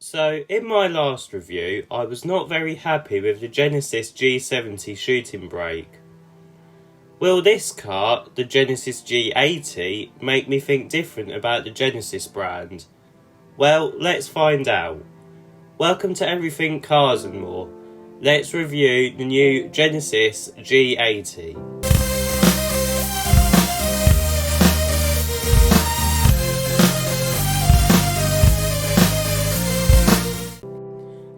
So, in my last review, I was not very happy with the Genesis G70 shooting brake. Will this car, the Genesis G80, make me think different about the Genesis brand? Well, let's find out. Welcome to Everything Cars and More. Let's review the new Genesis G80.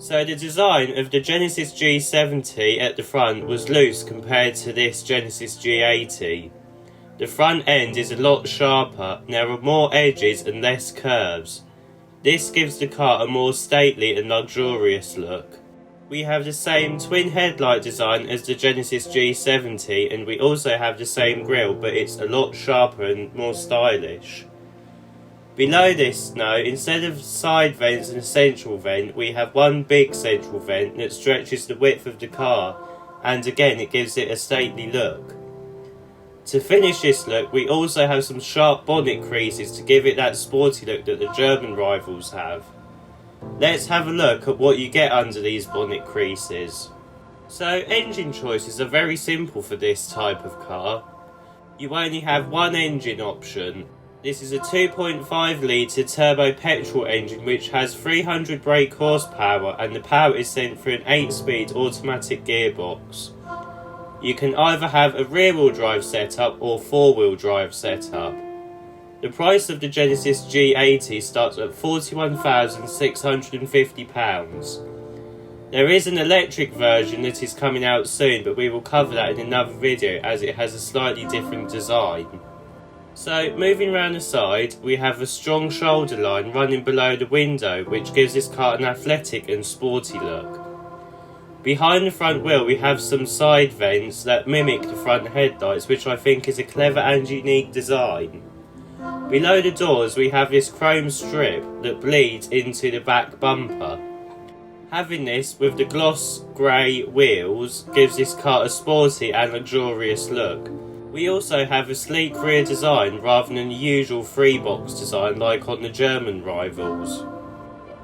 So the design of the Genesis G70 at the front was loose compared to this Genesis G80. The front end is a lot sharper, and there are more edges and less curves. This gives the car a more stately and luxurious look. We have the same twin headlight design as the Genesis G70, and we also have the same grille, but it's a lot sharper and more stylish. Below this now, instead of side vents and a central vent, we have one big central vent that stretches the width of the car, and again it gives it a stately look. To finish this look, we also have some sharp bonnet creases to give it that sporty look that the German rivals have. Let's have a look at what you get under these bonnet creases. So, engine choices are very simple for this type of car. You only have one engine option. This is a 2.5 litre turbo petrol engine which has 300 brake horsepower, and the power is sent through an 8-speed automatic gearbox. You can either have a rear-wheel drive setup or 4-wheel drive setup. The price of the Genesis G80 starts at £41,650. There is an electric version that is coming out soon, but we will cover that in another video as it has a slightly different design. So, moving around the side, we have a strong shoulder line running below the window, which gives this car an athletic and sporty look. Behind the front wheel, we have some side vents that mimic the front headlights, which I think is a clever and unique design. Below the doors, we have this chrome strip that bleeds into the back bumper. Having this with the gloss grey wheels gives this car a sporty and luxurious look. We also have a sleek rear design rather than the usual three-box design like on the German rivals.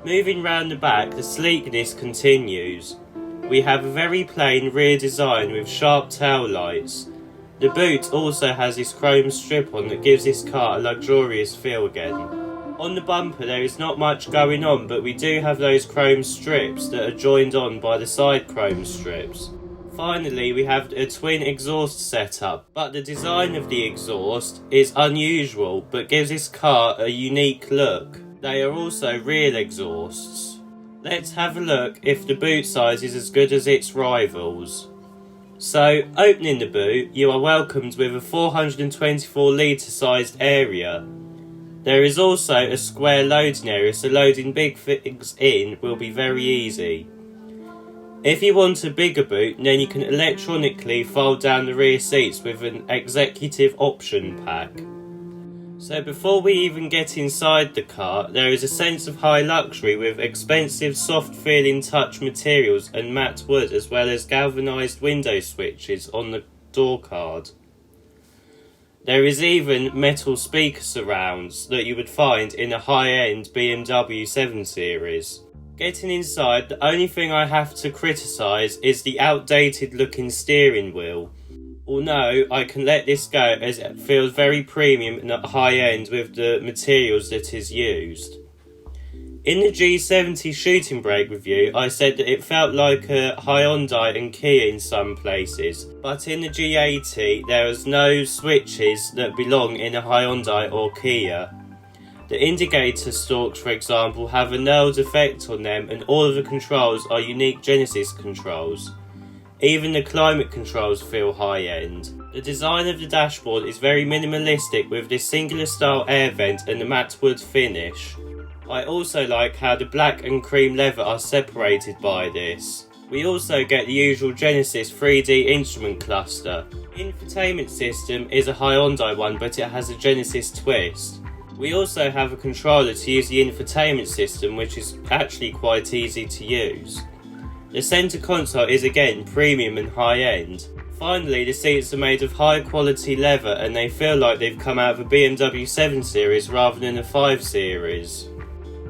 Moving round the back, the sleekness continues. We have a very plain rear design with sharp tail lights. The boot also has this chrome strip on that gives this car a luxurious feel again. On the bumper there is not much going on, but we do have those chrome strips that are joined on by the side chrome strips. Finally, we have a twin exhaust setup, but the design of the exhaust is unusual but gives this car a unique look. They are also real exhausts. Let's have a look if the boot size is as good as its rivals. So, opening the boot, you are welcomed with a 424 litre sized area. There is also a square loading area, so loading big things in will be very easy. If you want a bigger boot, then you can electronically fold down the rear seats with an executive option pack. So before we even get inside the car, there is a sense of high luxury with expensive soft feeling touch materials and matte wood, as well as galvanised window switches on the door card. There is even metal speaker surrounds that you would find in a high-end BMW 7 Series. Getting inside, the only thing I have to criticise is the outdated looking steering wheel. Although I can let this go as it feels very premium and at high end with the materials that is used. In the G70 shooting brake review, I said that it felt like a Hyundai and Kia in some places, but in the G80 there is no switches that belong in a Hyundai or Kia. The indicator stalks, for example, have a knurled effect on them, and all of the controls are unique Genesis controls. Even the climate controls feel high-end. The design of the dashboard is very minimalistic with this singular style air vent and the matte wood finish. I also like how the black and cream leather are separated by this. We also get the usual Genesis 3D instrument cluster. The infotainment system is a Hyundai one, but it has a Genesis twist. We also have a controller to use the infotainment system, which is actually quite easy to use. The centre console is again premium and high-end. Finally, the seats are made of high quality leather and they feel like they've come out of a BMW 7 Series rather than a 5 Series.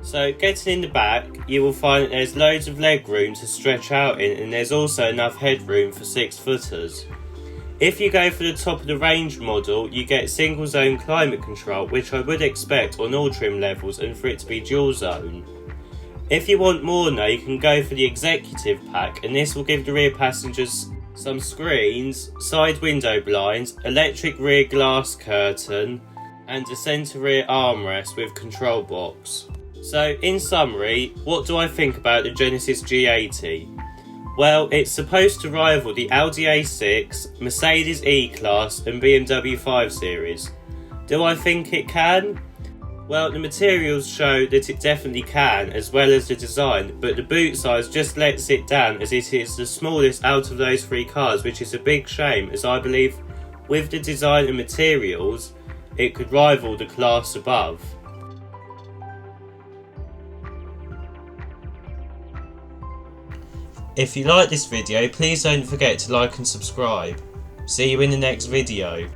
So getting in the back, you will find that there's loads of leg room to stretch out in, and there's also enough headroom for 6-footers. If you go for the top of the range model, you get single zone climate control, which I would expect on all trim levels and for it to be dual zone. If you want more though, you can go for the executive pack, and this will give the rear passengers some screens, side window blinds, electric rear glass curtain, and a centre rear armrest with control box. So in summary, what do I think about the Genesis G80? Well, it's supposed to rival the Audi A6, Mercedes E-Class and BMW 5 Series. Do I think it can? Well, the materials show that it definitely can, as well as the design, but the boot size just lets it down as it is the smallest out of those three cars, which is a big shame, as I believe with the design and materials, it could rival the class above. If you like this video, please don't forget to like and subscribe. See you in the next video.